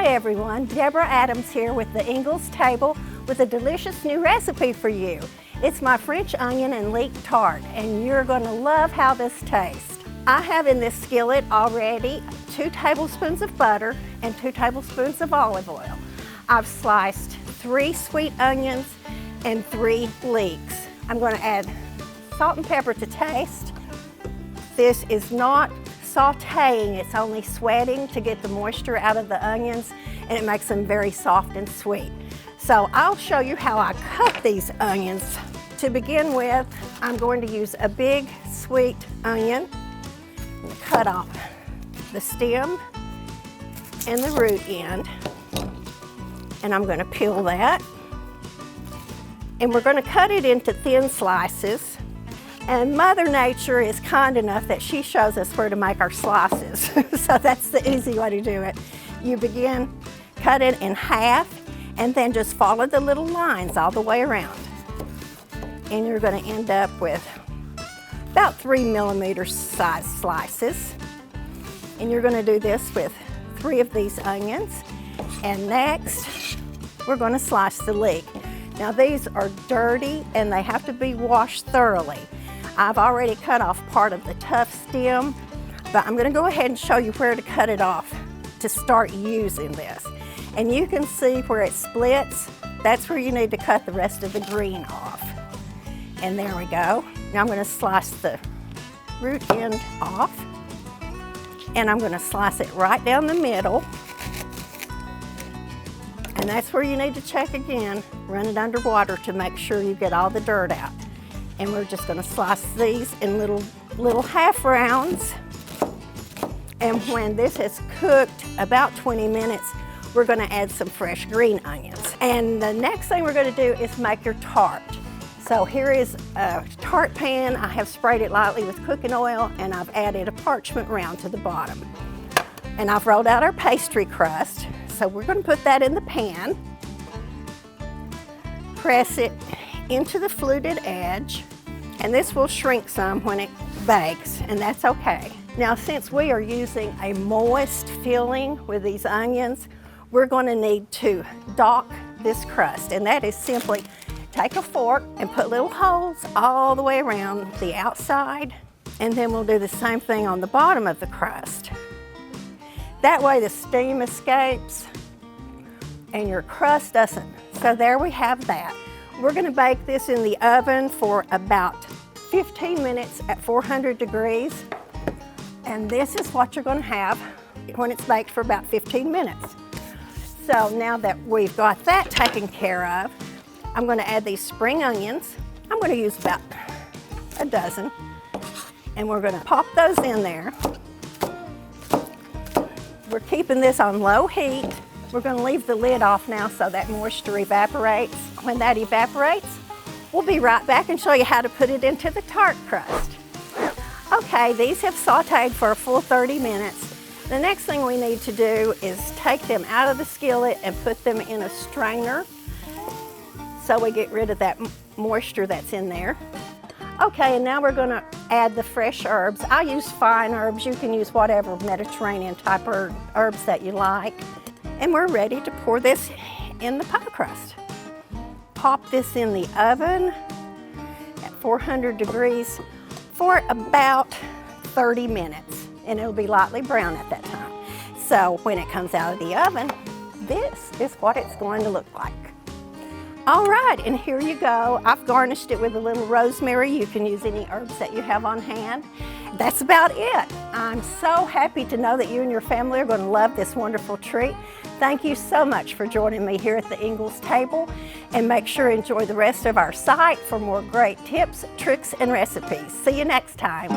Hi everyone, Deborah Adams here with the Ingles table with a delicious new recipe for you. It's my French onion and leek tart, and you're going to love how this tastes. I have in this skillet already 2 tablespoons of butter and 2 tablespoons of olive oil. I've sliced 3 sweet onions and 3 leeks. I'm going to add salt and pepper to taste. This is not sauteing, it's only sweating to get the moisture out of the onions, and it makes them very soft and sweet. So I'll show you how I cut these onions. To begin with, I'm going to use a big sweet onion and cut off the stem and the root end, and I'm going to peel that, and we're going to cut it into thin slices. And Mother Nature is kind enough that she shows us where to make our slices. So that's the easy way to do it. You begin, cut it in half, and then just follow the little lines all the way around. And you're going to end up with about 3mm size slices. And you're going to do this with 3 of these onions. And next, we're going to slice the leek. Now these are dirty and they have to be washed thoroughly. I've already cut off part of the tough stem, but I'm going to go ahead and show you where to cut it off to start using this. And you can see where it splits. That's where you need to cut the rest of the green off. And there we go. Now I'm going to slice the root end off, and I'm going to slice it right down the middle. And that's where you need to check again. Run it under water to make sure you get all the dirt out. And we're just going to slice these in little half rounds. And when this has cooked about 20 minutes, we're going to add some fresh green onions. And the next thing we're going to do is make your tart. So here is a tart pan. I have sprayed it lightly with cooking oil, and I've added a parchment round to the bottom. And I've rolled out our pastry crust. So we're going to put that in the pan. Press it into the fluted edge, and this will shrink some when it bakes, and that's okay. Now, since we are using a moist filling with these onions, we're going to need to dock this crust, and that is simply take a fork and put little holes all the way around the outside, and then we'll do the same thing on the bottom of the crust. That way the steam escapes and your crust doesn't. So there we have that. We're going to bake this in the oven for about 15 minutes at 400 degrees. And this is what you're going to have when it's baked for about 15 minutes. So now that we've got that taken care of, I'm going to add these spring onions. I'm going to use about a dozen. And we're going to pop those in there. We're keeping this on low heat. We're going to leave the lid off now so that moisture evaporates. When that evaporates, we'll be right back and show you how to put it into the tart crust. Okay, these have sauteed for a full 30 minutes. The next thing we need to do is take them out of the skillet and put them in a strainer so we get rid of that moisture that's in there. Okay, and now we're going to add the fresh herbs. I use fine herbs. You can use whatever Mediterranean type herbs that you like. And we're ready to pour this in the pie crust. Pop this in the oven at 400 degrees for about 30 minutes, and it'll be lightly brown at that time. So when it comes out of the oven, this is what it's going to look like. All right, and here you go. I've garnished it with a little rosemary. You can use any herbs that you have on hand. That's about it. I'm so happy to know that you and your family are going to love this wonderful treat. Thank you so much for joining me here at the Ingles table, and make sure to enjoy the rest of our site for more great tips, tricks, and recipes. See you next time.